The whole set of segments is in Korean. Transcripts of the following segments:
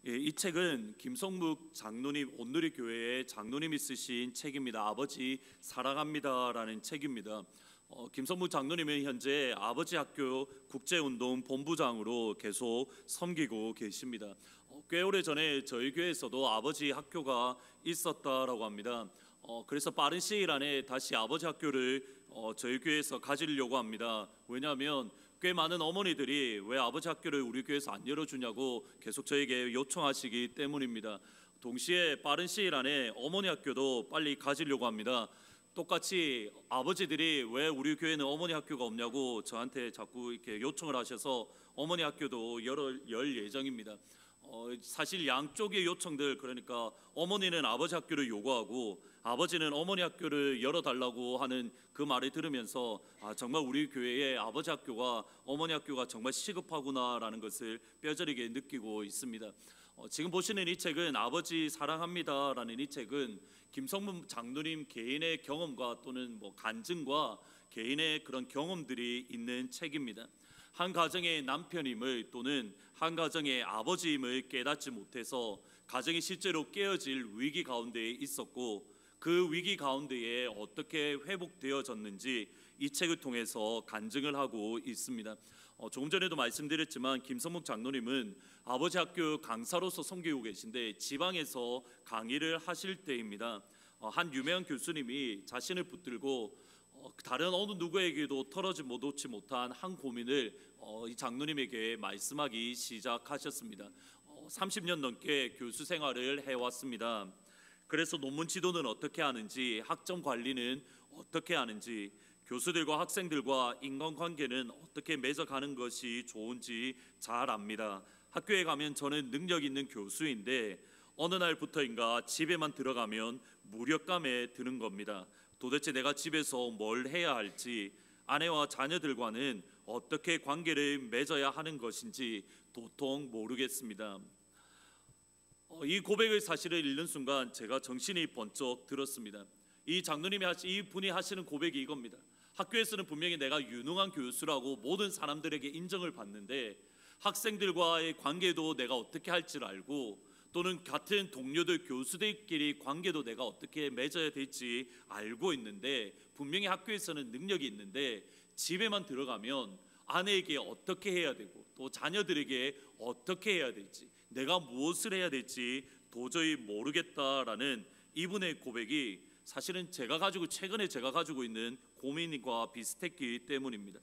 이 책은 김성묵 장로님 온누리교회의 장로님이 쓰신 책입니다. 아버지 사랑합니다라는 책입니다. 김성묵 장로님은 현재 아버지 학교 국제운동 본부장으로 계속 섬기고 계십니다. 꽤 오래 전에 저희 교회에서도 아버지 학교가 있었다라고 합니다. 그래서 빠른 시일 안에 다시 아버지 학교를 저희 교회에서 가지려고 합니다. 왜냐하면 꽤 많은 어머니들이 왜 아버지 학교를 우리 교회에서 안 열어주냐고 계속 저에게 요청하시기 때문입니다. 동시에 빠른 시일 안에 어머니 학교도 빨리 가지려고 합니다. 똑같이 아버지들이 왜 우리 교회는 어머니 학교가 없냐고 저한테 자꾸 이렇게 요청을 하셔서 어머니 학교도 열 예정입니다. 사실 양쪽의 요청들, 그러니까 어머니는 아버지 학교를 요구하고 아버지는 어머니 학교를 열어달라고 하는 그 말을 들으면서 정말 우리 교회의 아버지 학교와 어머니 학교가 정말 시급하구나라는 것을 뼈저리게 느끼고 있습니다. 지금 보시는 이 책은 아버지 사랑합니다라는 이 책은 김성문 장로님 개인의 경험과 또는 간증과 개인의 그런 경험들이 있는 책입니다. 한 가정의 남편임을 또는 한 가정의 아버지임을 깨닫지 못해서 가정이 실제로 깨어질 위기 가운데에 있었고 그 위기 가운데에 어떻게 회복되어졌는지 이 책을 통해서 간증을 하고 있습니다. 조금 전에도 말씀드렸지만 김성묵 장로님은 아버지 학교 강사로서 섬기고 계신데 지방에서 강의를 하실 때입니다. 한 유명한 교수님이 자신을 붙들고 다른 어느 누구에게도 털어놓지 못한 한 고민을 이 장로님에게 말씀하기 시작하셨습니다. 30년 넘게 교수 생활을 해왔습니다. 그래서 논문 지도는 어떻게 하는지, 학점 관리는 어떻게 하는지, 교수들과 학생들과 인간관계는 어떻게 맺어가는 것이 좋은지 잘 압니다. 학교에 가면 저는 능력 있는 교수인데 어느 날부터인가 집에만 들어가면 무력감에 드는 겁니다. 도대체 내가 집에서 뭘 해야 할지, 아내와 자녀들과는 어떻게 관계를 맺어야 하는 것인지 도통 모르겠습니다. 이 고백의 사실을 읽는 순간 제가 정신이 번쩍 들었습니다. 이 장로님이 이분이 하시는 고백이 이겁니다. 학교에서는 분명히 내가 유능한 교수라고 모든 사람들에게 인정을 받는데 학생들과의 관계도 내가 어떻게 할지를 알고 또는 같은 동료들 교수들끼리 관계도 내가 어떻게 맺어야 될지 알고 있는데 분명히 학교에서는 능력이 있는데 집에만 들어가면 아내에게 어떻게 해야 되고 또 자녀들에게 어떻게 해야 될지 내가 무엇을 해야 될지 도저히 모르겠다라는 이분의 고백이 사실은 최근에 제가 가지고 있는 고민과 비슷했기 때문입니다.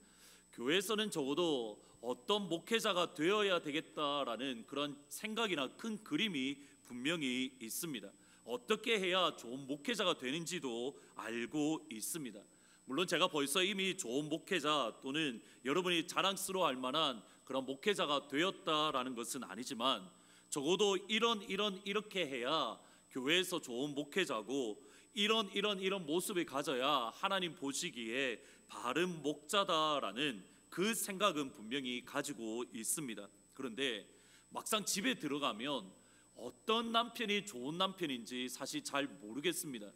교회에서는 적어도 어떤 목회자가 되어야 되겠다라는 그런 생각이나 큰 그림이 분명히 있습니다. 어떻게 해야 좋은 목회자가 되는지도 알고 있습니다. 물론 제가 벌써 이미 좋은 목회자 또는 여러분이 자랑스러워할 만한 그런 목회자가 되었다라는 것은 아니지만 적어도 이렇게 해야 교회에서 좋은 목회자고 이런 모습을 가져야 하나님 보시기에 바른 목자다라는 그 생각은 분명히 가지고 있습니다. 그런데 막상 집에 들어가면 어떤 남편이 좋은 남편인지 사실 잘 모르겠습니다.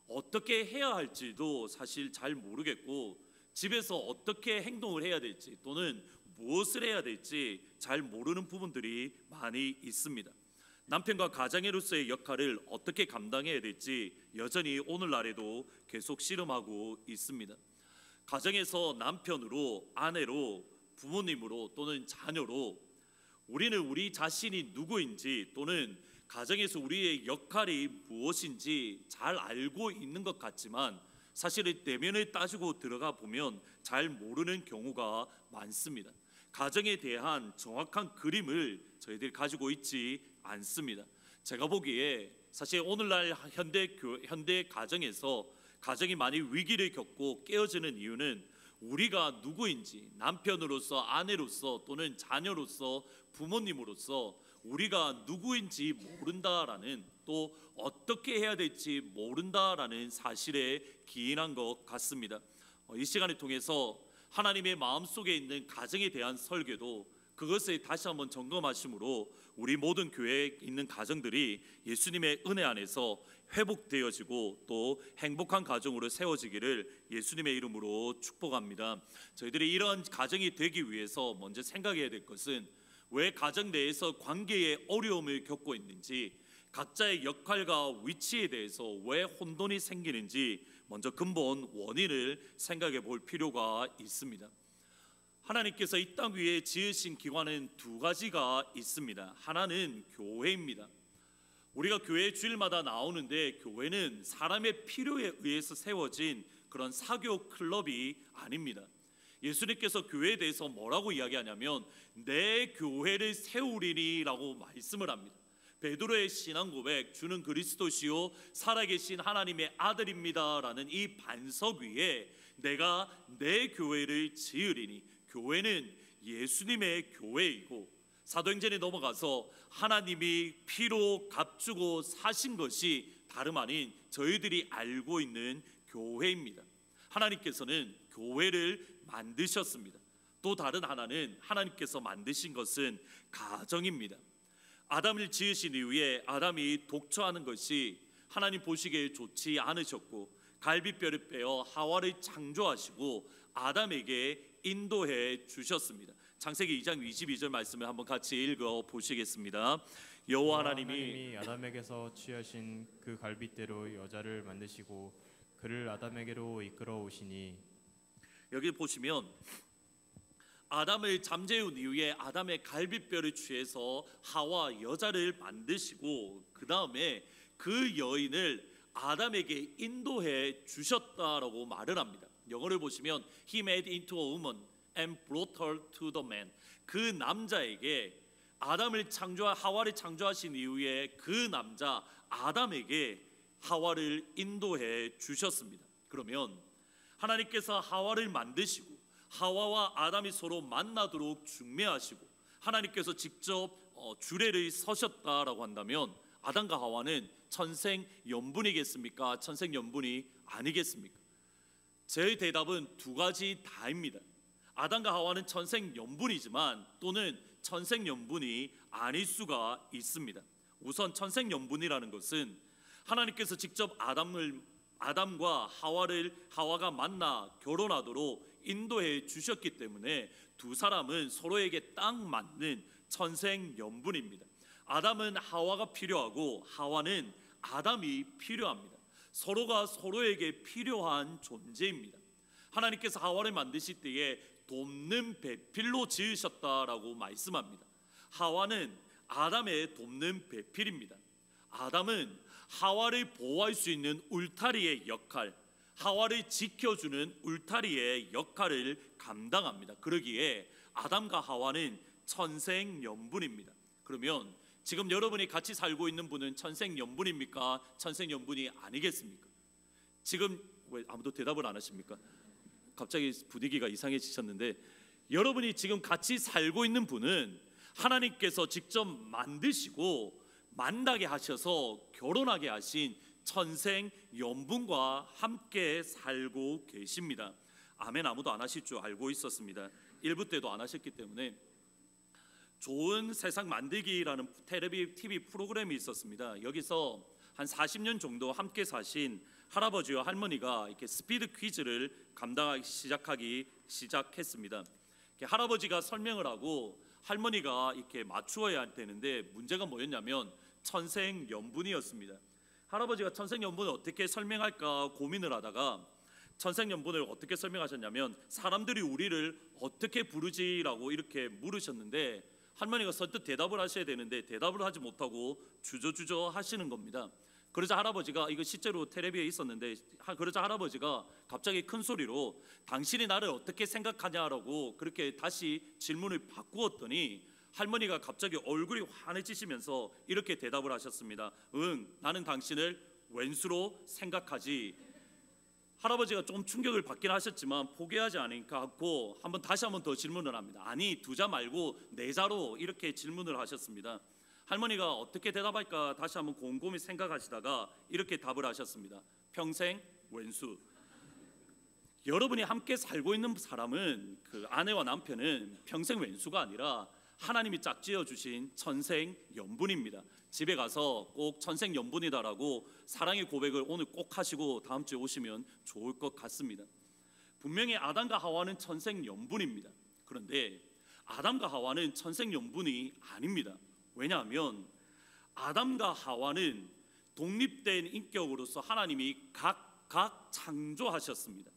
어떻게 해야 할지도 사실 잘 모르겠고 집에서 어떻게 행동을 해야 될지 또는 무엇을 해야 될지 잘 모르는 부분들이 많이 있습니다. 남편과 가장으로서의 역할을 어떻게 감당해야 될지 여전히 오늘날에도 계속 씨름하고 있습니다. 가정에서 남편으로, 아내로, 부모님으로 또는 자녀로 우리는 우리 자신이 누구인지 또는 가정에서 우리의 역할이 무엇인지 잘 알고 있는 것 같지만 사실은 내면을 따지고 들어가 보면 잘 모르는 경우가 많습니다. 가정에 대한 정확한 그림을 저희들이 가지고 있지 않습니다. 제가 보기에 사실 오늘날 현대 가정에서 가정이 많이 위기를 겪고 깨어지는 이유는 우리가 누구인지 남편으로서 아내로서 또는 자녀로서 부모님으로서 우리가 누구인지 모른다라는 또 어떻게 해야 될지 모른다라는 사실에 기인한 것 같습니다. 이 시간을 통해서 하나님의 마음속에 있는 가정에 대한 설교도 그것을 다시 한번 점검하심으로 우리 모든 교회에 있는 가정들이 예수님의 은혜 안에서 회복되어지고 또 행복한 가정으로 세워지기를 예수님의 이름으로 축복합니다. 저희들이 이런 가정이 되기 위해서 먼저 생각해야 될 것은 왜 가정 내에서 관계에 어려움을 겪고 있는지, 각자의 역할과 위치에 대해서 왜 혼돈이 생기는지 먼저 근본 원인을 생각해 볼 필요가 있습니다. 하나님께서 이 땅 위에 지으신 기관은 두 가지가 있습니다. 하나는 교회입니다. 우리가 교회 주일마다 나오는데 교회는 사람의 필요에 의해서 세워진 그런 사교 클럽이 아닙니다. 예수님께서 교회에 대해서 뭐라고 이야기하냐면 내 교회를 세우리니라고 말씀을 합니다. 베드로의 신앙 고백, 주는 그리스도시요 살아계신 하나님의 아들입니다라는 이 반석 위에 내가 내 교회를 지으리니, 교회는 예수님의 교회이고 사도행전에 넘어가서 하나님이 피로 값주고 사신 것이 다름 아닌 저희들이 알고 있는 교회입니다. 하나님께서는 교회를 만드셨습니다. 또 다른 하나는 하나님께서 만드신 것은 가정입니다. 아담을 지으신 이후에 아담이 독처하는 것이 하나님 보시기에 좋지 않으셨고 갈비뼈를 빼어 하와를 창조하시고 아담에게 인도해 주셨습니다. 창세기 2장 22절 말씀을 한번 같이 읽어 보시겠습니다. 여호와 하나님이 아담에게서 취하신 그 갈빗대로 여자를 만드시고 그를 아담에게로 이끌어 오시니, 여기 보시면 아담을 잠재운 이후에 아담의 갈비뼈를 취해서 하와 여자를 만드시고 그 다음에 그 여인을 아담에게 인도해 주셨다라고 말을 합니다. 영어를 보시면 He made into a woman and brought her to the man. 그 남자에게 하와를 창조하신 이후에 그 남자 아담에게 하와를 인도해 주셨습니다. 그러면 하나님께서 하와를 만드시고 하와와 아담이 서로 만나도록 중매하시고 하나님께서 직접 주례를 서셨다라고 한다면 아담과 하와는 천생연분이겠습니까? 천생연분이 아니겠습니까? 제 대답은 두 가지 다입니다. 아담과 하와는 천생연분이지만 또는 천생연분이 아닐 수가 있습니다. 우선 천생연분이라는 것은 하나님께서 직접 아담과 하와가 만나 결혼하도록 인도해 주셨기 때문에 두 사람은 서로에게 딱 맞는 천생연분입니다. 아담은 하와가 필요하고 하와는 아담이 필요합니다. 서로가 서로에게 필요한 존재입니다. 하나님께서 하와를 만드실 때에 돕는 배필로 지으셨다라고 말씀합니다. 하와는 아담의 돕는 배필입니다. 아담은 하와를 보호할 수 있는 울타리의 역할, 하와를 지켜주는 울타리의 역할을 감당합니다. 그러기에 아담과 하와는 천생연분입니다. 그러면 지금 여러분이 같이 살고 있는 분은 천생연분입니까? 천생연분이 아니겠습니까? 지금 왜 아무도 대답을 안 하십니까? 갑자기 분위기가 이상해지셨는데, 여러분이 지금 같이 살고 있는 분은 하나님께서 직접 만드시고 만나게 하셔서 결혼하게 하신 천생연분과 함께 살고 계십니다. 아멘. 아무도 안 하실 줄 알고 있었습니다. 1부 때도 안 하셨기 때문에. 좋은 세상 만들기라는 TV 프로그램이 있었습니다. 여기서 한 40년 정도 함께 사신 할아버지와 할머니가 이렇게 스피드 퀴즈를 감당하기 시작했습니다. 할아버지가 설명을 하고 할머니가 이렇게 맞추어야 되는데 문제가 뭐였냐면 천생연분이었습니다. 할아버지가 천생연분을 어떻게 설명할까 고민을 하다가 천생연분을 어떻게 설명하셨냐면 사람들이 우리를 어떻게 부르지라고 이렇게 물으셨는데 할머니가 선뜻 대답을 하셔야 되는데 대답을 하지 못하고 주저주저 하시는 겁니다. 그러자 할아버지가, 이거 실제로 텔레비에 있었는데, 그러자 할아버지가 갑자기 큰 소리로 당신이 나를 어떻게 생각하냐라고 그렇게 다시 질문을 바꾸었더니 할머니가 갑자기 얼굴이 환해지시면서 이렇게 대답을 하셨습니다. 응, 나는 당신을 왼수로 생각하지. 할아버지가 좀 충격을 받긴 하셨지만 포기하지 않고 다시 한번 더 질문을 합니다. 아니, 두 자 말고 네 자로 이렇게 질문을 하셨습니다. 할머니가 어떻게 대답할까 다시 한번 곰곰이 생각하시다가 이렇게 답을 하셨습니다. 평생 왼수. 여러분이 함께 살고 있는 사람은, 그 아내와 남편은 평생 왼수가 아니라 하나님이 짝지어 주신 천생연분입니다. 집에 가서 꼭 천생연분이다라고 사랑의 고백을 오늘 꼭 하시고 다음 주에 오시면 좋을 것 같습니다. 분명히 아담과 하와는 천생연분입니다. 그런데 아담과 하와는 천생연분이 아닙니다. 왜냐하면 아담과 하와는 독립된 인격으로서 하나님이 각각 창조하셨습니다.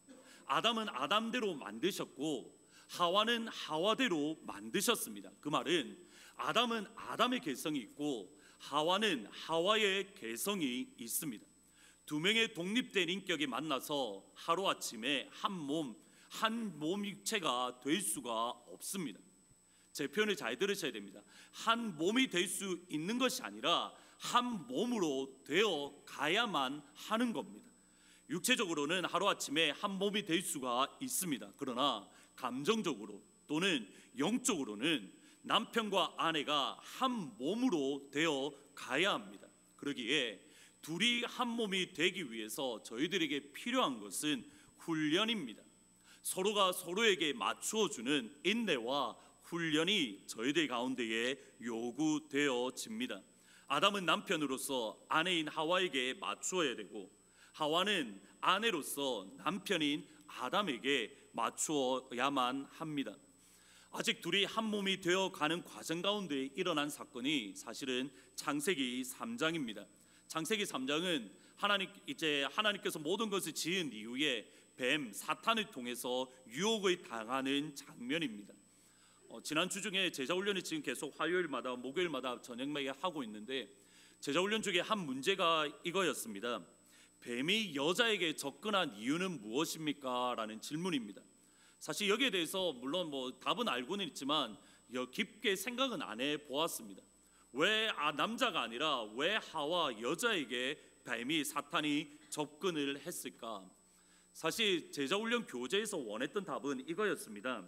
아담은 아담대로 만드셨고 하와는 하와대로 만드셨습니다. 그 말은 아담은 아담의 개성이 있고 하와는 하와의 개성이 있습니다. 두 명의 독립된 인격이 만나서 하루아침에 한 몸체가 될 수가 없습니다. 제 표현을 잘 들으셔야 됩니다. 한 몸이 될 수 있는 것이 아니라 한 몸으로 되어 가야만 하는 겁니다. 육체적으로는 하루아침에 한 몸이 될 수가 있습니다. 그러나 감정적으로 또는 영적으로는 남편과 아내가 한 몸으로 되어 가야 합니다. 그러기에 둘이 한 몸이 되기 위해서 저희들에게 필요한 것은 훈련입니다. 서로가 서로에게 맞추어주는 인내와 훈련이 저희들 가운데에 요구되어집니다. 아담은 남편으로서 아내인 하와에게 맞추어야 되고 하와는 아내로서 남편인 아담에게 맞추어야만 합니다. 아직 둘이 한 몸이 되어가는 과정 가운데 일어난 사건이 사실은 창세기 3장입니다. 창세기 3장은 하나님께서 모든 것을 지은 이후에 뱀 사탄을 통해서 유혹을 당하는 장면입니다. 지난 주 중에 제자훈련을 지금 계속 화요일마다 목요일마다 저녁마다 하고 있는데 제자훈련 중에 한 문제가 이거였습니다. 뱀이 여자에게 접근한 이유는 무엇입니까? 라는 질문입니다. 사실 여기에 대해서 물론 답은 알고는 있지만 깊게 생각은 안 해보았습니다. 왜 남자가 아니라 왜 하와 여자에게 뱀이 사탄이 접근을 했을까? 사실 제자훈련 교재에서 원했던 답은 이거였습니다.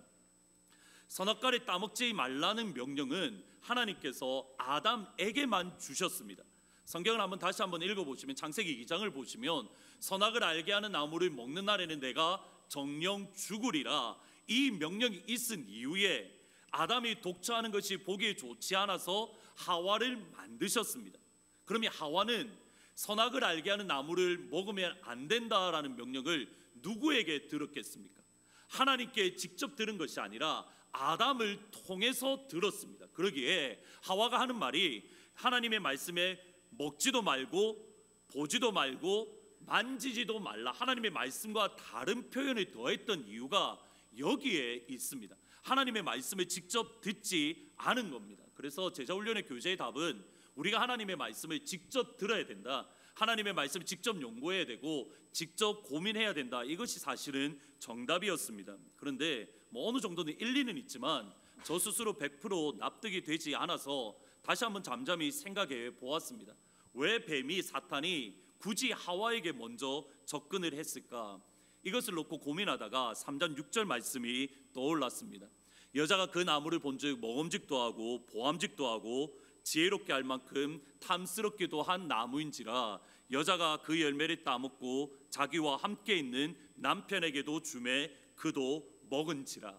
선악과를 따먹지 말라는 명령은 하나님께서 아담에게만 주셨습니다. 성경을 다시 한번 읽어보시면 창세기 2장을 보시면 선악을 알게 하는 나무를 먹는 날에는 내가 정령 죽으리라 이 명령이 있은 이후에 아담이 독처하는 것이 보기에 좋지 않아서 하와를 만드셨습니다. 그러면 하와는 선악을 알게 하는 나무를 먹으면 안 된다라는 명령을 누구에게 들었겠습니까? 하나님께 직접 들은 것이 아니라 아담을 통해서 들었습니다. 그러기에 하와가 하는 말이 하나님의 말씀에 먹지도 말고 보지도 말고 만지지도 말라, 하나님의 말씀과 다른 표현을 더했던 이유가 여기에 있습니다. 하나님의 말씀을 직접 듣지 않은 겁니다. 그래서 제자훈련의 교재의 답은 우리가 하나님의 말씀을 직접 들어야 된다, 하나님의 말씀을 직접 연구해야 되고 직접 고민해야 된다, 이것이 사실은 정답이었습니다. 그런데 어느 정도는 일리는 있지만 저 스스로 100% 납득이 되지 않아서 다시 한번 잠잠히 생각해 보았습니다. 왜 뱀이 사탄이 굳이 하와에게 먼저 접근을 했을까? 이것을 놓고 고민하다가 3장 6절 말씀이 떠올랐습니다. 여자가 그 나무를 본즉 먹음직도 하고 보암직도 하고 지혜롭게 할 만큼 탐스럽기도 한 나무인지라 여자가 그 열매를 따먹고 자기와 함께 있는 남편에게도 주매 그도 먹은지라.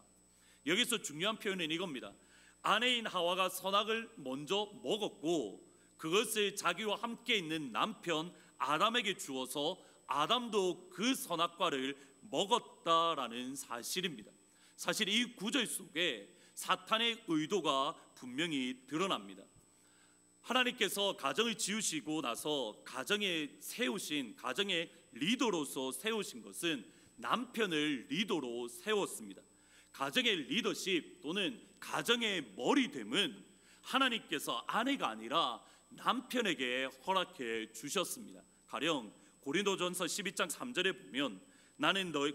여기서 중요한 표현은 이겁니다. 아내인 하와가 선악을 먼저 먹었고 그것을 자기와 함께 있는 남편 아담에게 주어서 아담도 그 선악과를 먹었다라는 사실입니다. 사실 이 구절 속에 사탄의 의도가 분명히 드러납니다. 하나님께서 가정을 지으시고 나서 가정의 리더로서 세우신 것은 남편을 리더로 세웠습니다. 가정의 리더십 또는 가정의 머리됨은 하나님께서 아내가 아니라 남편에게 허락해 주셨습니다. 가령 고린도전서 12장 3절에 보면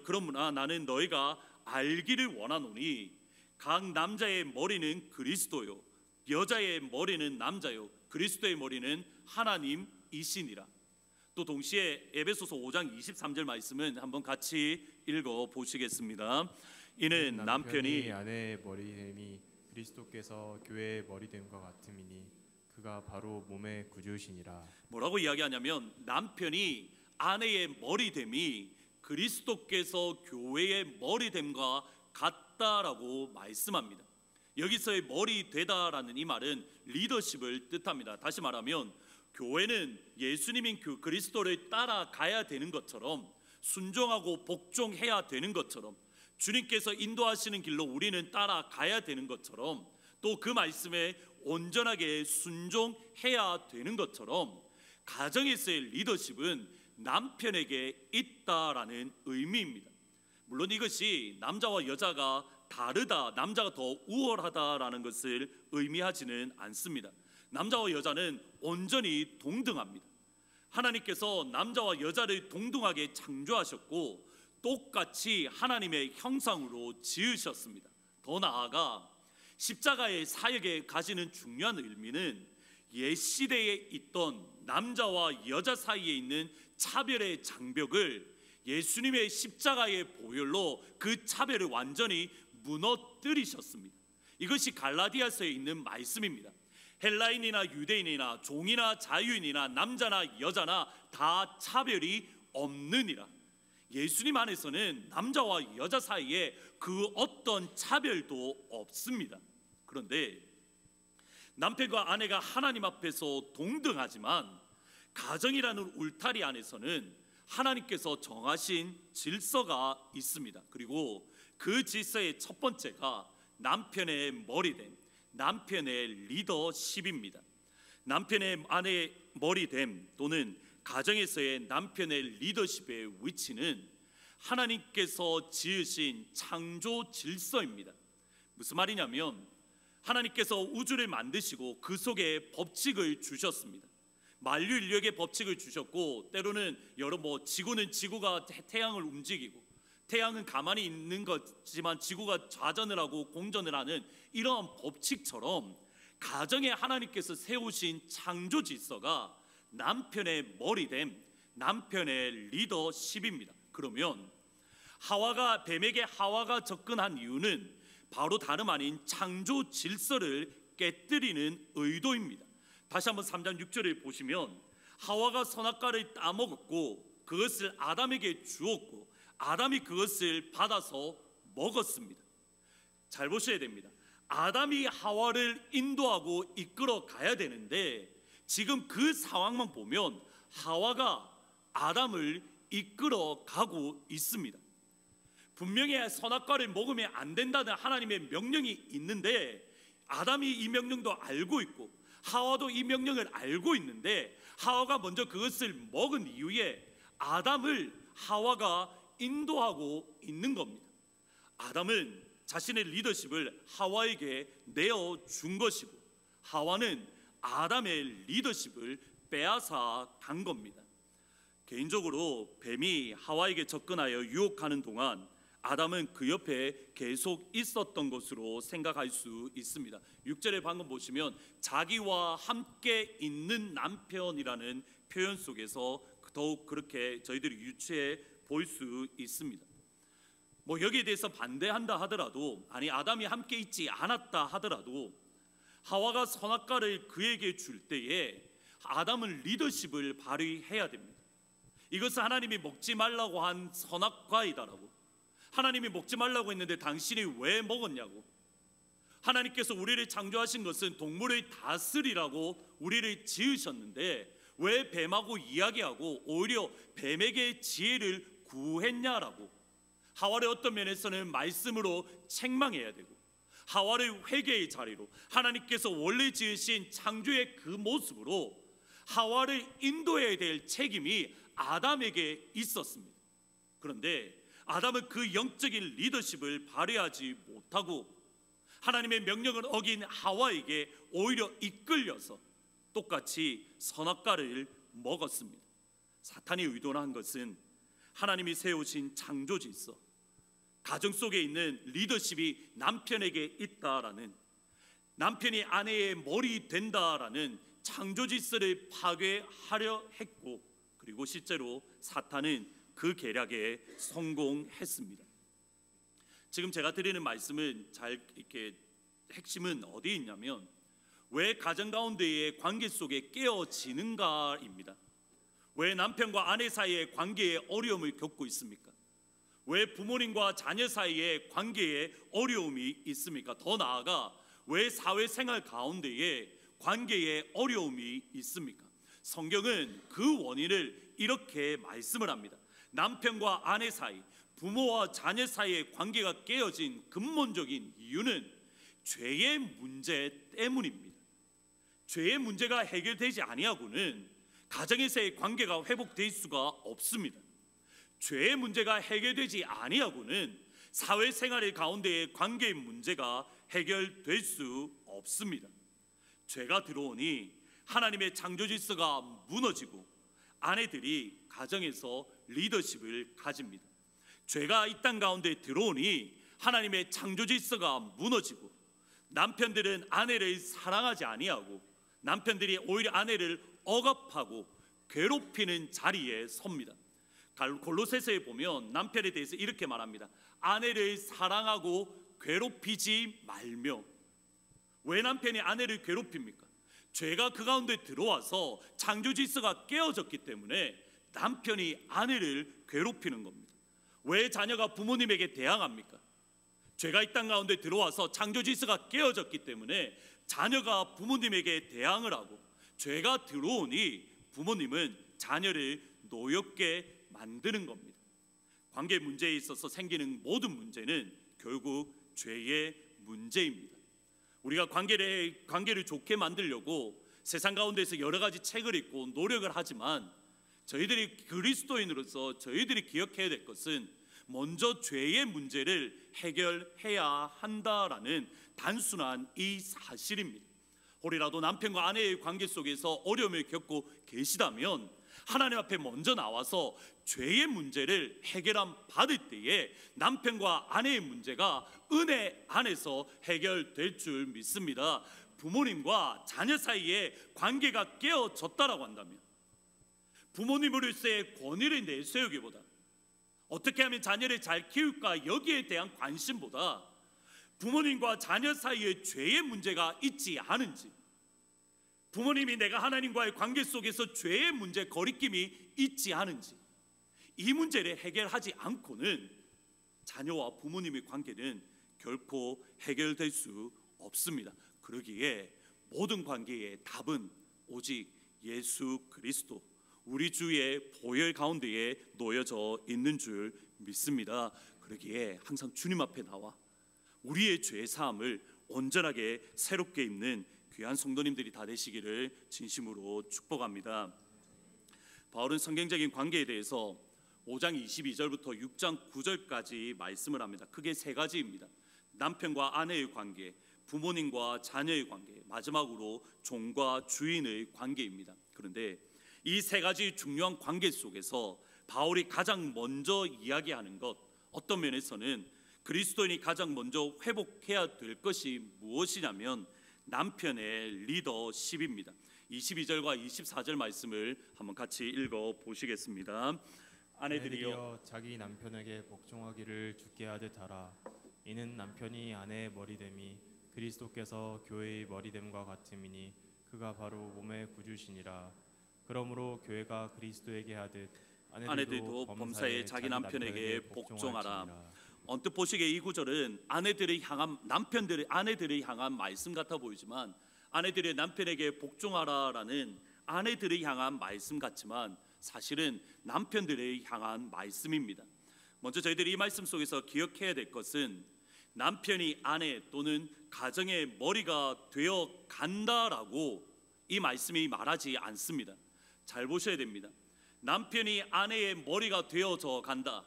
그러므나 나는 너희가 알기를 원하노니 각 남자의 머리는 그리스도요 여자의 머리는 남자요 그리스도의 머리는 하나님이시니라. 또 동시에 에베소서 5장 23절 말씀은 한번 같이 읽어 보시겠습니다. 이는 남편이 아내의 머리됨이 그리스도께서 교회의 머리됨과 같음이니 그가 바로 몸의 구주시니라. 뭐라고 이야기하냐면 남편이 아내의 머리됨이 그리스도께서 교회의 머리됨과 같다라고 말씀합니다. 여기서의 머리 되다라는 이 말은 리더십을 뜻합니다. 다시 말하면 교회는 예수님인 그 그리스도를 따라가야 되는 것처럼 순종하고 복종해야 되는 것처럼 주님께서 인도하시는 길로 우리는 따라가야 되는 것처럼, 또 그 말씀에 온전하게 순종해야 되는 것처럼, 가정에서의 리더십은 남편에게 있다라는 의미입니다. 물론 이것이 남자와 여자가 다르다, 남자가 더 우월하다라는 것을 의미하지는 않습니다. 남자와 여자는 온전히 동등합니다. 하나님께서 남자와 여자를 동등하게 창조하셨고 똑같이 하나님의 형상으로 지으셨습니다. 더 나아가 십자가의 사역에 가지는 중요한 의미는 옛 시대에 있던 남자와 여자 사이에 있는 차별의 장벽을 예수님의 십자가의 보혈로 그 차별을 완전히 무너뜨리셨습니다. 이것이 갈라디아서에 있는 말씀입니다. 헬라인이나 유대인이나 종이나 자유인이나 남자나 여자나 다 차별이 없느니라. 예수님 안에서는 남자와 여자 사이에 그 어떤 차별도 없습니다. 그런데 남편과 아내가 하나님 앞에서 동등하지만 가정이라는 울타리 안에서는 하나님께서 정하신 질서가 있습니다. 그리고 그 질서의 첫 번째가 남편의 머리됨, 남편의 리더십입니다. 남편의 아내의 머리됨 또는 가정에서의 남편의 리더십의 위치는 하나님께서 지으신 창조 질서입니다. 무슨 말이냐면 하나님께서 우주를 만드시고 그 속에 법칙을 주셨습니다. 만유 인력의 법칙을 주셨고, 때로는 지구는 지구가 태양을 움직이고 태양은 가만히 있는 거지만 지구가 좌전을 하고 공전을 하는 이러한 법칙처럼 가정에 하나님께서 세우신 창조 질서가 남편의 머리됨, 남편의 리더십입니다. 그러면 뱀에게 하와가 접근한 이유는 바로 다름 아닌 창조 질서를 깨뜨리는 의도입니다. 다시 한번 3장 6절을 보시면 하와가 선악과를 따먹었고 그것을 아담에게 주었고 아담이 그것을 받아서 먹었습니다. 잘 보셔야 됩니다. 아담이 하와를 인도하고 이끌어 가야 되는데 지금 그 상황만 보면 하와가 아담을 이끌어 가고 있습니다. 분명히 선악과를 먹으면 안 된다는 하나님의 명령이 있는데 아담이 이 명령도 알고 있고 하와도 이 명령을 알고 있는데 하와가 먼저 그것을 먹은 이후에 아담을 하와가 인도하고 있는 겁니다. 아담은 자신의 리더십을 하와에게 내어준 것이고 하와는 아담의 리더십을 빼앗아 간 겁니다. 개인적으로 뱀이 하와에게 접근하여 유혹하는 동안 아담은 그 옆에 계속 있었던 것으로 생각할 수 있습니다. 6절에 방금 보시면 자기와 함께 있는 남편이라는 표현 속에서 더욱 그렇게 저희들이 유추해 볼 수 있습니다. 여기에 대해서 반대한다 하더라도, 아니 아담이 함께 있지 않았다 하더라도 하와가 선악과를 그에게 줄 때에 아담은 리더십을 발휘해야 됩니다. 이것은 하나님이 먹지 말라고 한 선악과이다라고, 하나님이 먹지 말라고 했는데 당신이 왜 먹었냐고, 하나님께서 우리를 창조하신 것은 동물을 다스리라고 우리를 지으셨는데 왜 뱀하고 이야기하고 오히려 뱀에게 지혜를 구했냐라고, 하와를 어떤 면에서는 말씀으로 책망해야 되고 하와를 회개의 자리로 하나님께서 원래 지으신 창조의 그 모습으로 하와를 인도해야 될 책임이 아담에게 있었습니다. 그런데 아담은 그 영적인 리더십을 발휘하지 못하고 하나님의 명령을 어긴 하와에게 오히려 이끌려서 똑같이 선악과를 먹었습니다. 사탄이 의도한 것은 하나님이 세우신 창조 질서, 가정 속에 있는 리더십이 남편에게 있다라는, 남편이 아내의 머리 된다라는 창조 질서를 파괴하려 했고, 그리고 실제로 사탄은 그 계략에 성공했습니다. 지금 제가 드리는 말씀은 핵심은 어디에 있냐면 왜 가정 가운데의 관계 속에 깨어지는가입니다. 왜 남편과 아내 사이의 관계에 어려움을 겪고 있습니까? 왜 부모님과 자녀 사이의 관계에 어려움이 있습니까? 더 나아가 왜 사회생활 가운데에 관계에 어려움이 있습니까? 성경은 그 원인을 이렇게 말씀을 합니다. 남편과 아내 사이, 부모와 자녀 사이의 관계가 깨어진 근본적인 이유는 죄의 문제 때문입니다. 죄의 문제가 해결되지 아니하고는 가정에서의 관계가 회복될 수가 없습니다. 죄의 문제가 해결되지 아니하고는 사회생활의 가운데의 관계의 문제가 해결될 수 없습니다. 죄가 들어오니 하나님의 창조 질서가 무너지고 아내들이 가정에서 리더십을 가집니다. 죄가 이 땅 가운데 들어오니 하나님의 창조 질서가 무너지고 남편들은 아내를 사랑하지 아니하고 남편들이 오히려 아내를 억압하고 괴롭히는 자리에 섭니다. 골로새서에 보면 남편에 대해서 이렇게 말합니다. 아내를 사랑하고 괴롭히지 말며. 왜 남편이 아내를 괴롭힙니까? 죄가 그 가운데 들어와서 창조 질서가 깨어졌기 때문에 남편이 아내를 괴롭히는 겁니다. 왜 자녀가 부모님에게 대항합니까? 죄가 이 땅 가운데 들어와서 창조 질서가 깨어졌기 때문에 자녀가 부모님에게 대항을 하고 죄가 들어오니 부모님은 자녀를 노엽게 만드는 겁니다. 관계 문제에 있어서 생기는 모든 문제는 결국 죄의 문제입니다. 우리가 관계를 좋게 만들려고 세상 가운데서 여러 가지 책을 읽고 노력을 하지만 저희들이 그리스도인으로서 저희들이 기억해야 될 것은 먼저 죄의 문제를 해결해야 한다라는 단순한 이 사실입니다. 혹이라도 남편과 아내의 관계 속에서 어려움을 겪고 계시다면 하나님 앞에 먼저 나와서 죄의 문제를 해결함 받을 때에 남편과 아내의 문제가 은혜 안에서 해결될 줄 믿습니다. 부모님과 자녀 사이에 관계가 깨어졌다라고 한다면 부모님으로서의 권위를 내세우기보다 어떻게 하면 자녀를 잘 키울까 여기에 대한 관심보다 부모님과 자녀 사이에 죄의 문제가 있지 않은지, 부모님이 내가 하나님과의 관계 속에서 죄의 문제 거리낌이 있지 않은지, 이 문제를 해결하지 않고는 자녀와 부모님의 관계는 결코 해결될 수 없습니다. 그러기에 모든 관계의 답은 오직 예수 그리스도, 우리 주의 보혈 가운데에 놓여져 있는 줄 믿습니다. 그러기에 항상 주님 앞에 나와 우리의 죄 사함을 온전하게 새롭게 입는 귀한 성도님들이 다 되시기를 진심으로 축복합니다. 바울은 성경적인 관계에 대해서 5장 22절부터 6장 9절까지 말씀을 합니다. 크게 세 가지입니다. 남편과 아내의 관계, 부모님과 자녀의 관계, 마지막으로 종과 주인의 관계입니다. 그런데 이 세 가지 중요한 관계 속에서 바울이 가장 먼저 이야기하는 것, 어떤 면에서는 그리스도인이 가장 먼저 회복해야 될 것이 무엇이냐면 남편의 리더십입니다. 22절과 24절 말씀을 한번 같이 읽어 보시겠습니다. 아내들이여 자기 남편에게 복종하기를 주께 하듯 하라. 이는 남편이 아내의 머리됨이 그리스도께서 교회의 머리됨과 같음이니 그가 바로 몸의 구주시니라. 그러므로 교회가 그리스도에게 하듯 아내들도 범사에 자기 남편에게 복종하라. 언뜻 보시기에 이 구절은 아내들을 향한 아내들을 향한 말씀 같아 보이지만 아내들의 남편에게 복종하라라는 아내들을 향한 말씀 같지만 사실은 남편들을 향한 말씀입니다. 먼저 저희들이 이 말씀 속에서 기억해야 될 것은 남편이 아내 또는 가정의 머리가 되어 간다라고 이 말씀이 말하지 않습니다. 잘 보셔야 됩니다. 남편이 아내의 머리가 되어져 간다,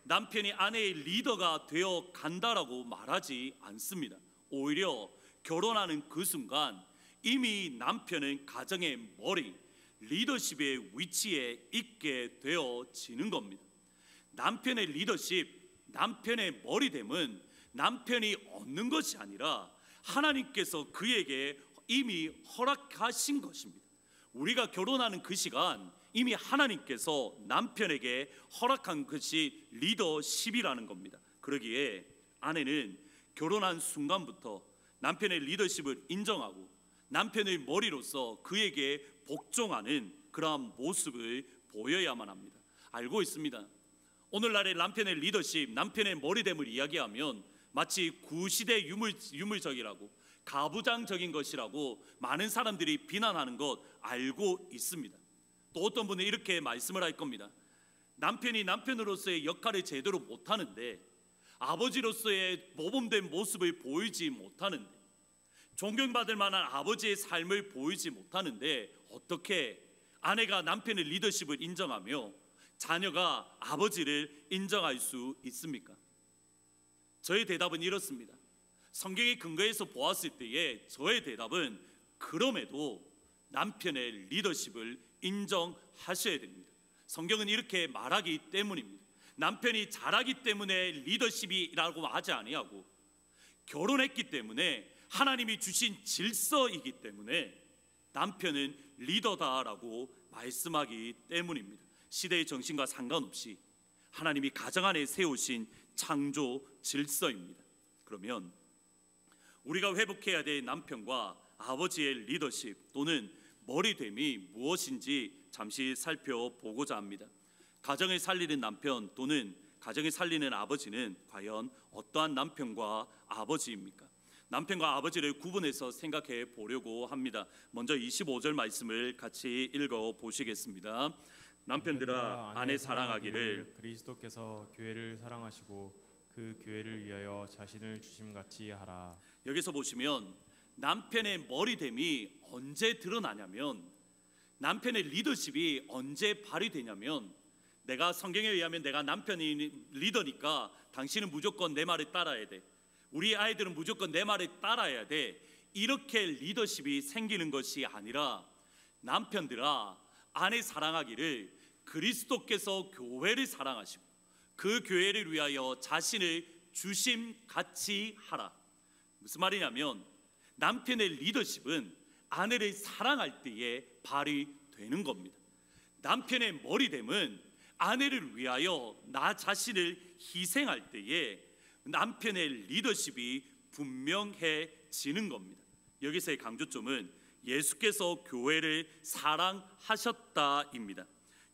남편이 아내의 리더가 되어 간다라고 말하지 않습니다. 오히려 결혼하는 그 순간 이미 남편은 가정의 머리, 리더십의 위치에 있게 되어지는 겁니다. 남편의 리더십, 남편의 머리됨은 남편이 얻는 것이 아니라 하나님께서 그에게 이미 허락하신 것입니다. 우리가 결혼하는 그 시간 이미 하나님께서 남편에게 허락한 것이 리더십이라는 겁니다. 그러기에 아내는 결혼한 순간부터 남편의 리더십을 인정하고 남편의 머리로서 그에게 복종하는 그러한 모습을 보여야만 합니다. 알고 있습니다. 오늘날의 남편의 리더십, 남편의 머리됨을 이야기하면 마치 구시대 유물적이라고 가부장적인 것이라고 많은 사람들이 비난하는 것 알고 있습니다. 또 어떤 분은 이렇게 말씀을 할 겁니다. 남편이 남편으로서의 역할을 제대로 못하는데, 아버지로서의 모범된 모습을 보이지 못하는데, 존경받을 만한 아버지의 삶을 보이지 못하는데, 어떻게 아내가 남편의 리더십을 인정하며 자녀가 아버지를 인정할 수 있습니까? 저의 대답은 이렇습니다. 성경의 근거에서 보았을 때에 저의 대답은 그럼에도 남편의 리더십을 인정하셔야 됩니다. 성경은 이렇게 말하기 때문입니다. 남편이 잘하기 때문에 리더십이라고 하지 아니하고, 결혼했기 때문에 하나님이 주신 질서이기 때문에 남편은 리더다라고 말씀하기 때문입니다. 시대의 정신과 상관없이 하나님이 가정 안에 세우신 창조 질서입니다. 그러면 우리가 회복해야 될 남편과 아버지의 리더십 또는 머리됨이 무엇인지 잠시 살펴보고자 합니다. 가정을 살리는 남편 또는 가정을 살리는 아버지는 과연 어떠한 남편과 아버지입니까? 남편과 아버지를 구분해서 생각해 보려고 합니다. 먼저 25절 말씀을 같이 읽어 보시겠습니다. 남편들아, 아내 사랑하기를 그리스도께서 교회를 사랑하시고 그 교회를 위하여 자신을 주심같이 하라. 여기서 보시면 남편의 머리됨이 언제 드러나냐면, 남편의 리더십이 언제 발휘되냐면, 내가 성경에 의하면 내가 남편이 리더니까 당신은 무조건 내 말을 따라야 돼, 우리 아이들은 무조건 내 말을 따라야 돼, 이렇게 리더십이 생기는 것이 아니라, 남편들아 아내 사랑하기를 그리스도께서 교회를 사랑하시고 그 교회를 위하여 자신을 주심같이 하라. 무슨 말이냐면, 남편의 리더십은 아내를 사랑할 때에 발휘되는 겁니다. 남편의 머리됨은 아내를 위하여 나 자신을 희생할 때에 남편의 리더십이 분명해지는 겁니다. 여기서의 강조점은 예수께서 교회를 사랑하셨다입니다.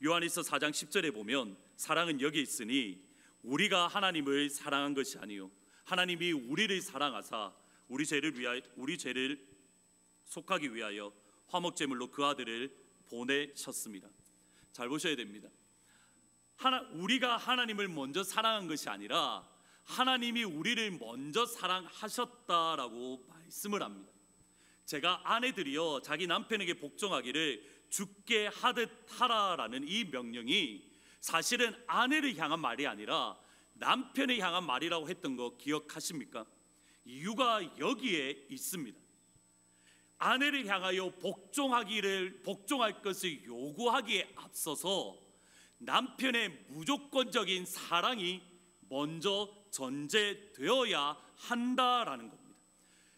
요한일서 4장 10절에 보면 사랑은 여기 있으니 우리가 하나님을 사랑한 것이 아니요 하나님이 우리를 사랑하사 우리 죄를 속하기 위하여 화목제물로 그 아들을 보내셨습니다. 잘 보셔야 됩니다. 우리가 하나님을 먼저 사랑한 것이 아니라 하나님이 우리를 먼저 사랑하셨다라고 말씀을 합니다. 제가 아내들이여 자기 남편에게 복종하기를 주께 하듯 하라라는 이 명령이 사실은 아내를 향한 말이 아니라 남편을 향한 말이라고 했던 거 기억하십니까? 이유가 여기에 있습니다. 아내를 향하여 복종할 것을 요구하기에 앞서서 남편의 무조건적인 사랑이 먼저 전제되어야 한다라는 겁니다.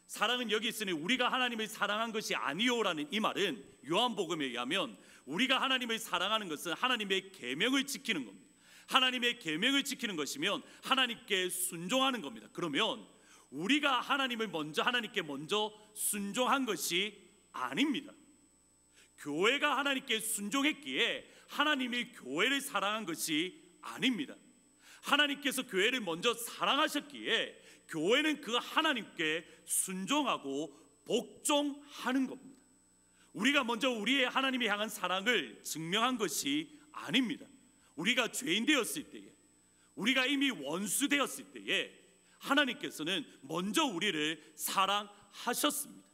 사랑은 여기 있으니 우리가 하나님을 사랑한 것이 아니요라는 이 말은 요한복음에 의하면 우리가 하나님을 사랑하는 것은 하나님의 계명을 지키는 겁니다. 하나님의 계명을 지키는 것이면 하나님께 순종하는 겁니다. 그러면 우리가 하나님께 먼저 순종한 것이 아닙니다. 교회가 하나님께 순종했기에 하나님이 교회를 사랑한 것이 아닙니다. 하나님께서 교회를 먼저 사랑하셨기에 교회는 그 하나님께 순종하고 복종하는 겁니다. 우리가 먼저 우리의 하나님이 향한 사랑을 증명한 것이 아닙니다. 우리가 죄인 되었을 때에, 우리가 이미 원수 되었을 때에 하나님께서는 먼저 우리를 사랑하셨습니다.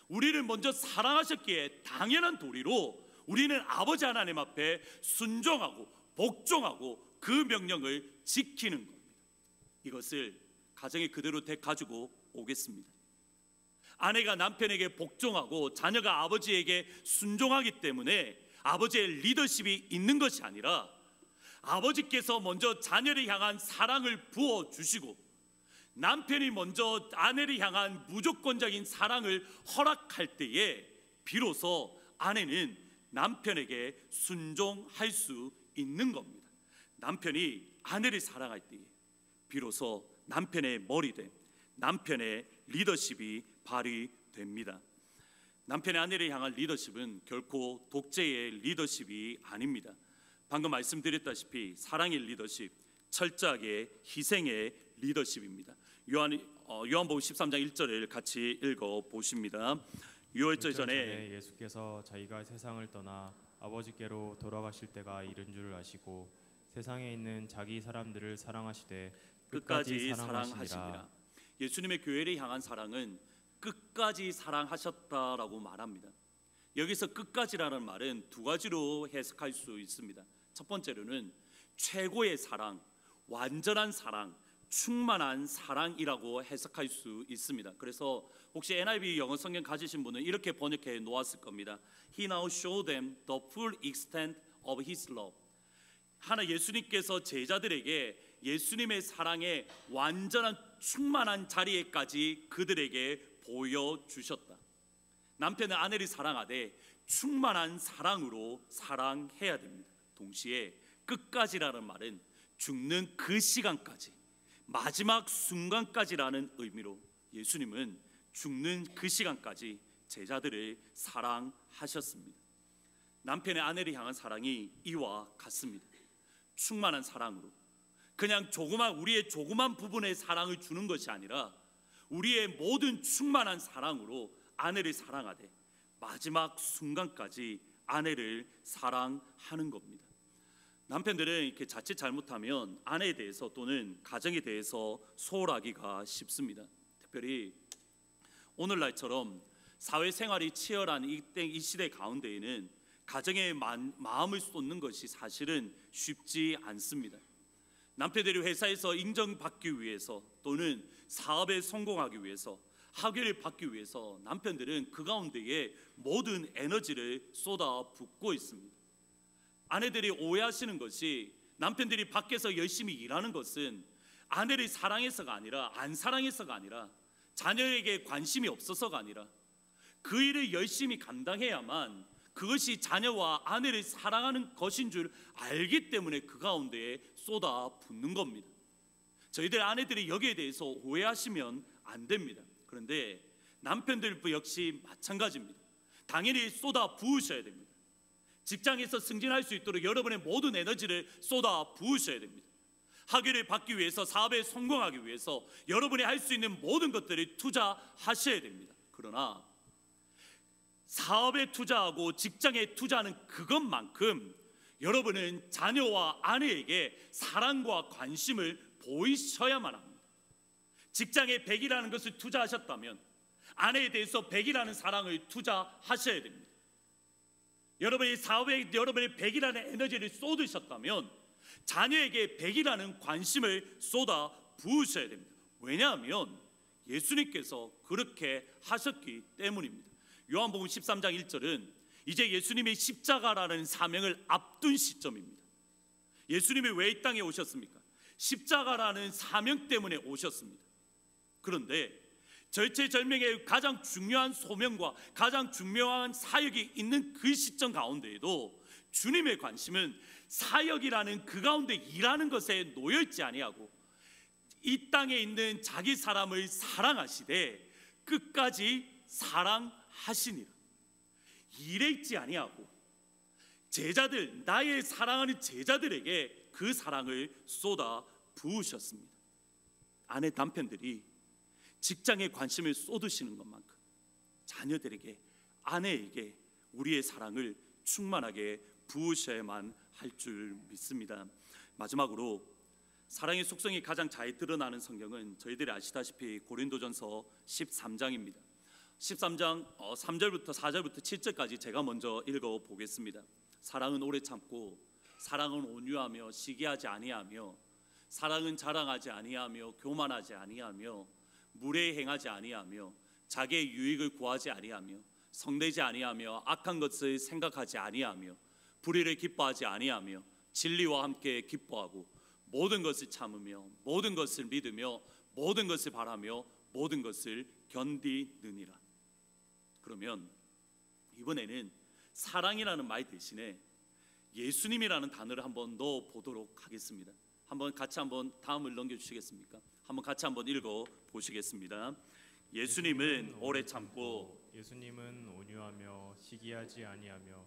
우리를 먼저 사랑하셨기에 당연한 도리로 우리는 아버지 하나님 앞에 순종하고 복종하고 그 명령을 지키는 겁니다. 이것을 가정에 그대로 가지고 오겠습니다. 아내가 남편에게 복종하고 자녀가 아버지에게 순종하기 때문에 아버지의 리더십이 있는 것이 아니라 아버지께서 먼저 자녀를 향한 사랑을 부어주시고 남편이 먼저 아내를 향한 무조건적인 사랑을 허락할 때에 비로소 아내는 남편에게 순종할 수 있는 겁니다. 남편이 아내를 사랑할 때에 비로소 남편의 머리됨, 남편의 리더십이 발휘됩니다. 남편의 아내를 향한 리더십은 결코 독재의 리더십이 아닙니다. 방금 말씀드렸다시피 사랑의 리더십, 철저하게 희생의 리더십입니다. 요한복음 13장 1절을 같이 읽어 보십니다. 6월절 전에 예수께서 자기가 세상을 떠나 아버지께로 돌아가실 때가 이른 줄 아시고 세상에 있는 자기 사람들을 사랑하시되 끝까지 사랑하시니라. 예수님의 교회를 향한 사랑은 끝까지 사랑하셨다라고 말합니다. 여기서 끝까지라는 말은 두 가지로 해석할 수 있습니다. 첫 번째로는 최고의 사랑, 완전한 사랑, 충만한 사랑이라고 해석할 수 있습니다. 그래서 혹시 NIV 영어 성경 가지신 분은 이렇게 번역해 놓았을 겁니다. He now showed them the full extent of his love. 하나 예수님께서 제자들에게 예수님의 사랑의 완전한 충만한 자리에까지 그들에게 보여주셨다. 남편은 아내를 사랑하되 충만한 사랑으로 사랑해야 됩니다. 동시에 끝까지라는 말은 죽는 그 시간까지, 마지막 순간까지라는 의미로 예수님은 죽는 그 시간까지 제자들을 사랑하셨습니다. 남편의 아내를 향한 사랑이 이와 같습니다. 충만한 사랑으로, 그냥 우리의 조그만 부분의 사랑을 주는 것이 아니라 우리의 모든 충만한 사랑으로 아내를 사랑하되 마지막 순간까지 아내를 사랑하는 겁니다. 남편들은 이렇게 자칫 잘못하면 아내에 대해서 또는 가정에 대해서 소홀하기가 쉽습니다. 특별히 오늘날처럼 사회생활이 치열한 이 시대 가운데에는 가정에 마음을 쏟는 것이 사실은 쉽지 않습니다. 남편들이 회사에서 인정받기 위해서 또는 사업에 성공하기 위해서, 학위를 받기 위해서 남편들은 그 가운데에 모든 에너지를 쏟아붓고 있습니다. 아내들이 오해하시는 것이 남편들이 밖에서 열심히 일하는 것은 아내를 사랑해서가 아니라, 안 사랑해서가 아니라, 자녀에게 관심이 없어서가 아니라 그 일을 열심히 감당해야만 그것이 자녀와 아내를 사랑하는 것인 줄 알기 때문에 그 가운데에 쏟아붓는 겁니다. 저희들 아내들이 여기에 대해서 오해하시면 안 됩니다. 그런데 남편들 역시 마찬가지입니다. 당연히 쏟아부으셔야 됩니다. 직장에서 승진할 수 있도록 여러분의 모든 에너지를 쏟아부으셔야 됩니다. 학위를 받기 위해서, 사업에 성공하기 위해서 여러분이 할 수 있는 모든 것들을 투자하셔야 됩니다. 그러나 사업에 투자하고 직장에 투자하는 그것만큼 여러분은 자녀와 아내에게 사랑과 관심을 보이셔야만 합니다. 직장에 100이라는 것을 투자하셨다면 아내에 대해서 100이라는 사랑을 투자하셔야 됩니다. 여러분이 사업에 여러분의 100이라는 에너지를 쏟으셨다면 자녀에게 100이라는 관심을 쏟아 부으셔야 됩니다. 왜냐하면 예수님께서 그렇게 하셨기 때문입니다. 요한복음 13장 1절은 이제 예수님이 십자가라는 사명을 앞둔 시점입니다. 예수님이 왜 이 땅에 오셨습니까? 십자가라는 사명 때문에 오셨습니다. 그런데 절체절명의 가장 중요한 소명과 가장 중요한 사역이 있는 그 시점 가운데에도 주님의 관심은 사역이라는 그 가운데 일하는 것에 놓여있지 아니하고 이 땅에 있는 자기 사람을 사랑하시되 끝까지 사랑하시니라. 일에 있지 아니하고 제자들, 나의 사랑하는 제자들에게 그 사랑을 쏟아 부으셨습니다. 아내 남편들이 직장에 관심을 쏟으시는 것만큼 자녀들에게, 아내에게 우리의 사랑을 충만하게 부으셔야만 할 줄 믿습니다. 마지막으로 사랑의 속성이 가장 잘 드러나는 성경은 저희들이 아시다시피 고린도전서 13장입니다. 13장 3절부터 4절부터 7절까지 제가 먼저 읽어보겠습니다. 사랑은 오래 참고, 사랑은 온유하며 시기하지 아니하며, 사랑은 자랑하지 아니하며 교만하지 아니하며, 무례히 행하지 아니하며, 자기의 유익을 구하지 아니하며, 성내지 아니하며, 악한 것을 생각하지 아니하며, 불의를 기뻐하지 아니하며, 진리와 함께 기뻐하고, 모든 것을 참으며, 모든 것을 믿으며, 모든 것을 바라며, 모든 것을 견디느니라. 그러면 이번에는 사랑이라는 말 대신에 예수님이라는 단어를 한번 넣어 보도록 하겠습니다. 한번 같이 한번 다음을 넘겨주시겠습니까? 한번 같이 한번 읽어 보시겠습니다. 예수님은 오래 참고, 예수님은 온유하며 시기하지 아니하며,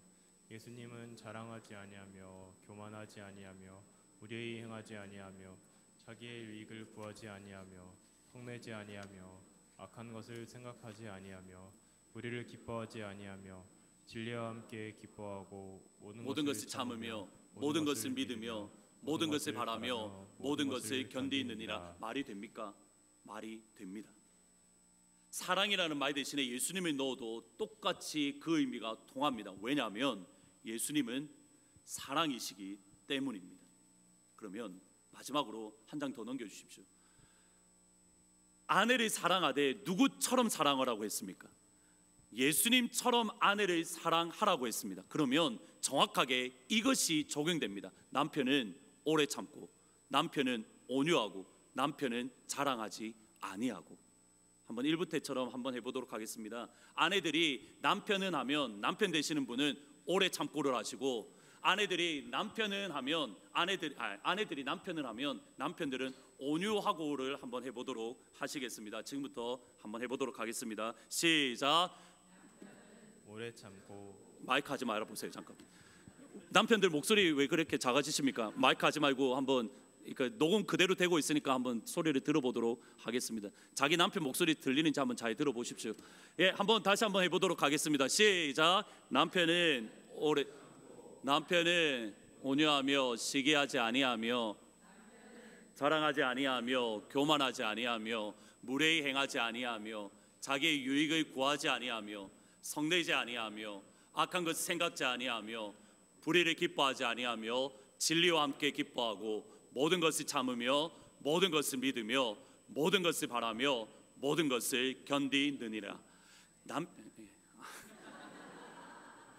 예수님은 자랑하지 아니하며 교만하지 아니하며 무례히 행하지 아니하며, 자기의 유익을 구하지 아니하며, 성내지 아니하며, 악한 것을 생각하지 아니하며, 불의를 기뻐하지 아니하며, 진리와 함께 기뻐하고, 모든 것을 참으며, 모든 것을 믿으며, 모든 것을 바라며 모든 것을 견디느니라. 말이 됩니까? 말이 됩니다. 사랑이라는 말 대신에 예수님을 넣어도 똑같이 그 의미가 통합니다. 왜냐하면 예수님은 사랑이시기 때문입니다. 그러면 마지막으로 한 장 더 넘겨주십시오. 아내를 사랑하되 누구처럼 사랑하라고 했습니까? 예수님처럼 아내를 사랑하라고 했습니다. 그러면 정확하게 이것이 적용됩니다. 남편은 오래 참고, 남편은 온유하고, 남편은 자랑하지 아니하고. 한번 1부 때처럼 한번 해보도록 하겠습니다. 아내들이 남편은 하면 남편 되시는 분은 오래 참고를 하시고, 아내들이 남편은 하면 아내들이 남편을 하면 남편들은 온유하고를 한번 해보도록 하시겠습니다. 지금부터 한번 해보도록 하겠습니다. 시작. 오래 참고. 마이크 하지 말아 보세요. 잠깐. 남편들 목소리 왜 그렇게 작아지십니까? 마이크 하지 말고 한번, 그러니까 녹음 그대로 되고 있으니까 한번 소리를 들어보도록 하겠습니다. 자기 남편 목소리 들리는지 한번 잘 들어보십시오. 예, 한번 다시 한번 해보도록 하겠습니다. 시작. 남편은 온유하며 시기하지 아니하며 자랑하지 아니하며 교만하지 아니하며 무례히 행하지 아니하며 자기의 유익을 구하지 아니하며 성내지 아니하며 악한 것을 생각지 아니하며 불의를 기뻐하지 아니하며 진리와 함께 기뻐하고 모든 것을 참으며 모든 것을 믿으며 모든 것을 바라며 모든 것을 견디느니라.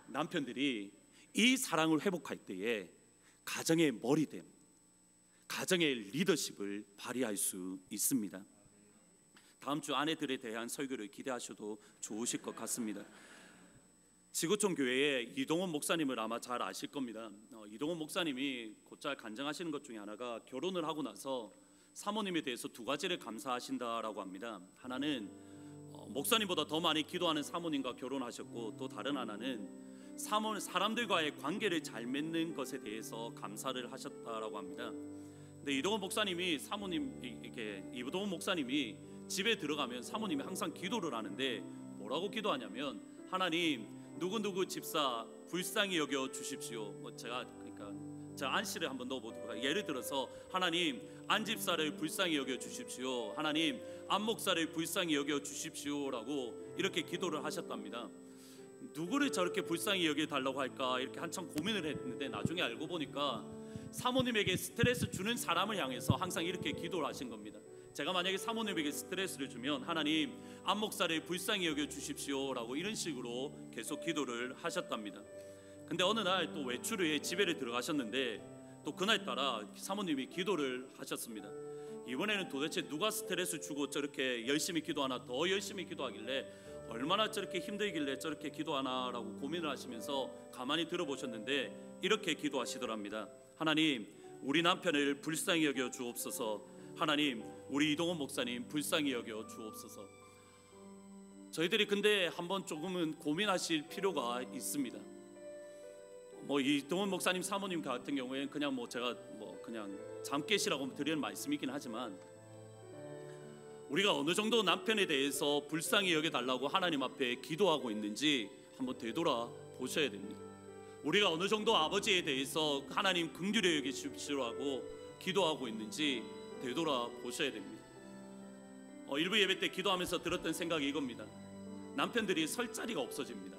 남편들이 이 사랑을 회복할 때에 가정의 머리됨, 가정의 리더십을 발휘할 수 있습니다. 다음 주 아내들에 대한 설교를 기대하셔도 좋으실 것 같습니다. 지구촌 교회의 이동원 목사님을 아마 잘 아실 겁니다. 이동원 목사님이 곧잘 간증하시는 것 중에 하나가 결혼을 하고 나서 사모님에 대해서 두 가지를 감사하신다라고 합니다. 하나는 목사님보다 더 많이 기도하는 사모님과 결혼하셨고, 또 다른 하나는 사람들과의 관계를 잘 맺는 것에 대해서 감사를 하셨다라고 합니다. 근데 이동원 목사님이 이동원 목사님이 집에 들어가면 사모님이 항상 기도를 하는데 뭐라고 기도하냐면, 하나님 누구누구 집사 불쌍히 여겨 주십시오. 제가 안 씨를 한번 넣어보도록 할게요. 예를 들어서 하나님 안 집사를 불쌍히 여겨 주십시오. 하나님 안 목사를 불쌍히 여겨 주십시오라고 이렇게 기도를 하셨답니다. 누구를 저렇게 불쌍히 여겨 달라고 할까 이렇게 한참 고민을 했는데, 나중에 알고 보니까 사모님에게 스트레스 주는 사람을 향해서 항상 이렇게 기도를 하신 겁니다. 제가 만약에 사모님에게 스트레스를 주면 하나님 안 목사를 불쌍히 여겨 주십시오라고 이런 식으로 계속 기도를 하셨답니다. 근데 어느 날 또 외출 후에 집에 들어가셨는데 또 그날따라 사모님이 기도를 하셨습니다. 이번에는 도대체 누가 스트레스 주고 저렇게 열심히 기도하나, 더 열심히 기도하길래 얼마나 저렇게 힘들길래 저렇게 기도하나라고 고민을 하시면서 가만히 들어보셨는데 이렇게 기도하시더랍니다. 하나님 우리 남편을 불쌍히 여겨 주옵소서. 하나님 우리 이동원 목사님 불쌍히 여겨 주옵소서. 저희들이 근데 한번 조금은 고민하실 필요가 있습니다. 이동원 목사님 사모님 같은 경우에는 그냥 제가 그냥 잠 깨시라고 드리는 말씀이긴 하지만, 우리가 어느 정도 남편에 대해서 불쌍히 여겨달라고 하나님 앞에 기도하고 있는지 한번 되돌아 보셔야 됩니다. 우리가 어느 정도 아버지에 대해서 하나님 긍휼히 여기십시오라고 기도하고 있는지 되돌아 보셔야 됩니다. 일부 예배 때 기도하면서 들었던 생각이 이겁니다. 남편들이 설 자리가 없어집니다.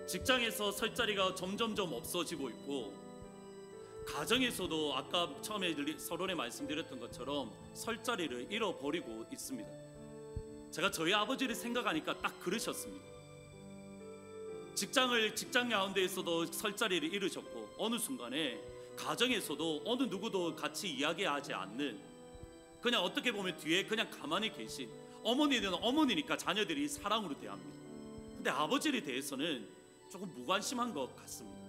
직장에서 설 자리가 점점점 없어지고 있고, 가정에서도 아까 처음에 서론에 말씀드렸던 것처럼 설 자리를 잃어버리고 있습니다. 제가 저희 아버지를 생각하니까 딱 그러셨습니다. 직장 가운데에서도 설 자리를 잃으셨고, 어느 순간에 가정에서도 어느 누구도 같이 이야기하지 않는, 그냥 어떻게 보면 뒤에 그냥 가만히 계신, 어머니는 어머니니까 자녀들이 사랑으로 대합니다. 근데 아버지에 대해서는 조금 무관심한 것 같습니다.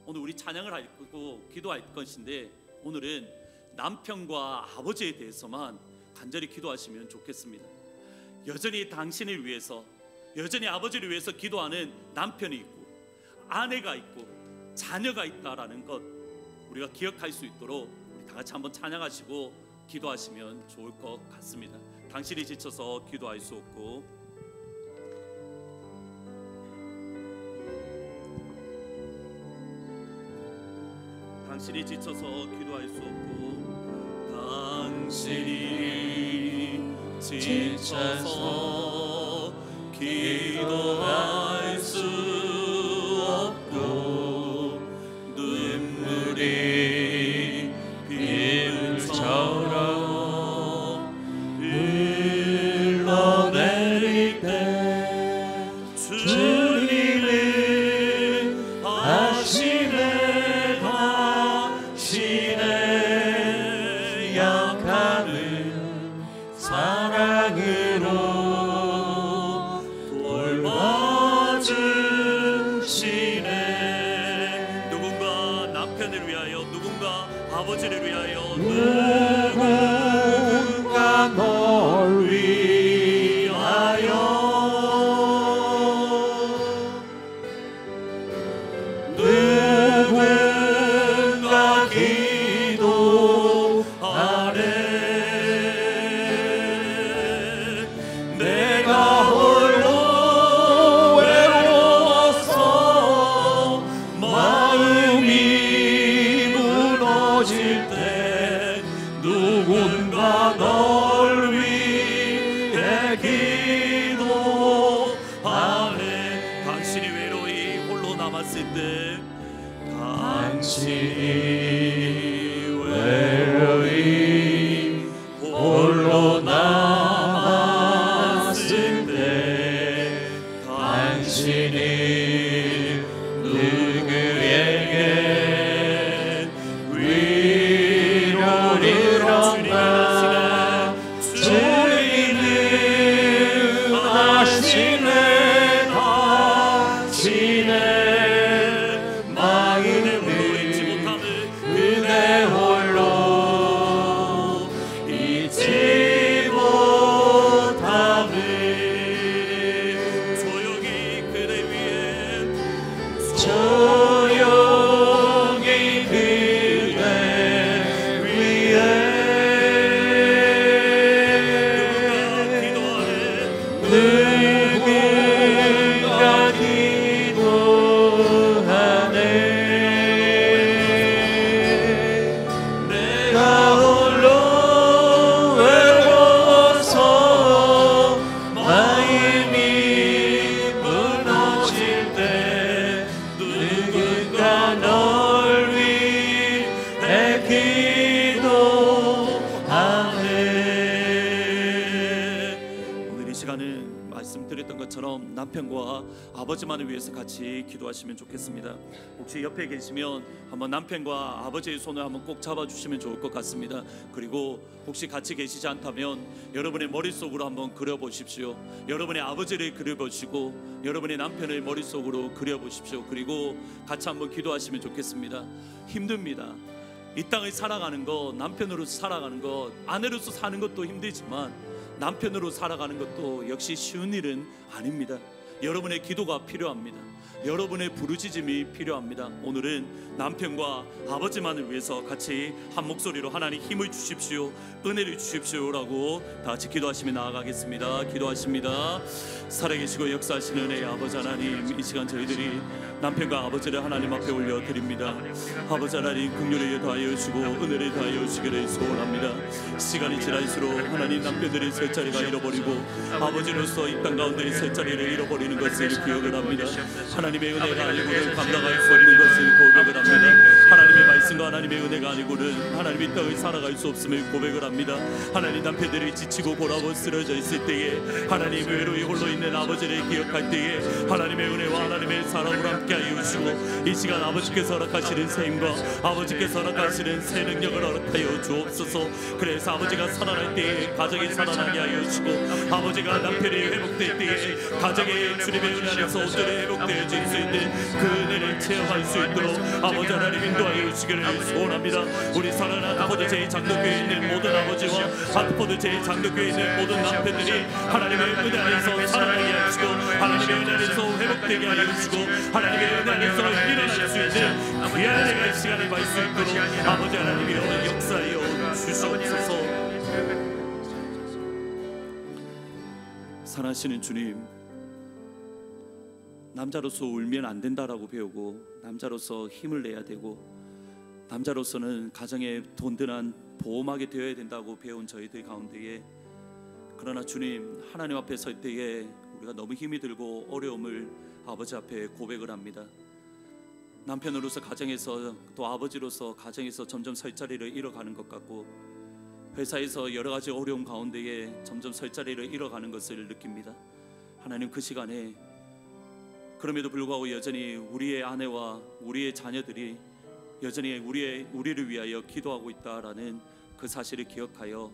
오늘 우리 찬양을 하고 기도할 것인데, 오늘은 남편과 아버지에 대해서만 간절히 기도하시면 좋겠습니다. 여전히 당신을 위해서, 여전히 아버지를 위해서 기도하는 남편이 있고 아내가 있고 자녀가 있다라는 것 우리가 기억할 수 있도록 우리 다 같이 한번 찬양하시고 기도하시면 좋을 것 같습니다. 당신이 지쳐서 기도할 수 없고, 당신이 지쳐서 기도할 수 없고 당신이 지쳐서 기도할 수 없고 눈물이 비물처럼 흘러내릴 때 주님은 아시네 당신의 약함을 사랑으로 돌봐주시네. 누군가 남편을 위하여, 누군가 아버지를 위하여, 누군가 널 위하여, 누군가 기도하네. 내가 홀로 외로워서 마음이 무너질 때 누군가 널 위해 기도하네. 당신이 외로이 홀로 남았을 때, 당신이 외로이 홀로 남았을 때 당신이 누구에게 위로를 얻나. 주님은 아시네 당신의 마음을 잊지 못함을, 그대 홀로 잊지 못함을. 조용히 그대 위에, 조용히 그대 위에 누군가 기도하네. 내가 홀로 외로워서 마음이 무너질 때 누군가 널 위해 기도하네. 오늘 이 시간은 말씀드렸던 것처럼 남편과 아버지만을 위해서 같이 기도하시면 좋겠습니다. 혹시 옆에 계시면 한번 남편과 아버지의 손을 한번 꼭 잡아주시면 좋을 것 같습니다. 그리고 혹시 같이 계시지 않다면 여러분의 머릿속으로 한번 그려보십시오. 여러분의 아버지를 그려보시고 여러분의 남편을 머릿속으로 그려보십시오. 그리고 같이 한번 기도하시면 좋겠습니다. 힘듭니다. 이 땅을 살아가는 것, 남편으로 살아가는 것, 아내로서 사는 것도 힘들지만 남편으로 살아가는 것도 역시 쉬운 일은 아닙니다. 여러분의 기도가 필요합니다. 여러분의 부르짖음이 필요합니다. 오늘은 남편과 아버지만을 위해서 같이 한 목소리로 하나님 힘을 주십시오, 은혜를 주십시오라고 다 같이 기도하시며 나아가겠습니다. 기도하십니다. 살아계시고 역사하시는 은혜의 아버지 하나님, 이 시간 저희들이 남편과 아버지를 하나님 앞에 올려드립니다. 아버지 하나님, 긍휼을 다하여 주시고 은혜를 다하여 주시기를 소원합니다. 시간이 지날수록 하나님, 남편들이 새 자리가 잃어버리고 아버지로서 이 땅 가운데 새 자리를 잃어버리는 것을 기억을 합니다. 하나님의 은혜가 아니고는 감당할 수 없는 것을 고백을 합니다. 하나님의 말씀과 하나님의 은혜가 아니고는 하나님 이 땅을 살아갈 수 없음을 고백을 합니다. 하나님, 남편들이 지치고 고라고 쓰러져 있을 때에, 하나님 외로이 홀로 있는 아버지를 기억할 때에 하나님의 은혜와 하나님의 사랑으로 함께하여 주시고, 이 시간 아버지께서 허락하시는 새 힘과 아버지께서 허락하시는 새 능력을 허락하여 주옵소서. 그래서 아버지가 살아날 때에 가정이 살아나게 하여 주시고, 아버지가 남편이 회복될 때에 가정의 주님의 은혜 안에서 온전히 회복되어질 수 있는 그 은혜를 체험할 수 있도록 아버지 하나님 인도하여 주시기를 소원합니다. 우리 사랑하는 하트포드 제2장로교회에 있는 모든 아버지와 하트포드 제2장로교회에 있는 모든 남편들이 하나님의 은혜 안에서 살아나게 하시고, 하나님의 은혜 안에서 회복되게 하여 주시고, 하나님의 은혜 안에서 일어날 수 있는 귀한 은혜가 이 시간에 받을 수 있도록 아버지 하나님이 역사하여 주시옵소서. 사랑하시는 주님, 남자로서 울면 안 된다라고 배우고, 남자로서 힘을 내야 되고, 남자로서는 가정에 든든한 보호막이 되어야 된다고 배운 저희들 가운데에, 그러나 주님, 하나님 앞에 설 때에 우리가 너무 힘이 들고 어려움을 아버지 앞에 고백을 합니다. 남편으로서 가정에서, 또 아버지로서 가정에서 점점 설 자리를 잃어가는 것 같고, 회사에서 여러 가지 어려움 가운데에 점점 설 자리를 잃어가는 것을 느낍니다. 하나님, 그 시간에 그럼에도 불구하고 여전히 우리의 아내와 우리의 자녀들이 여전히 우리를 위하여 기도하고 있다라는 그 사실을 기억하여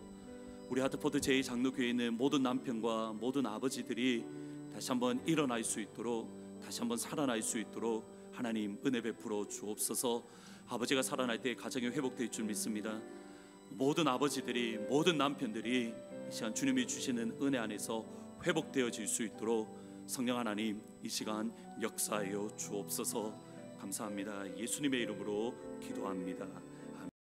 우리 하트포드 제2장로교회에 있는 모든 남편과 모든 아버지들이 다시 한번 일어날 수 있도록, 다시 한번 살아날 수 있도록 하나님 은혜 베풀어 주옵소서. 아버지가 살아날 때 가정이 회복될 줄 믿습니다. 모든 아버지들이, 모든 남편들이 이 시간 주님이 주시는 은혜 안에서 회복되어질 수 있도록 성령 하나님 이 시간 역사하여 주옵소서. 감사합니다. 예수님의 이름으로 기도합니다.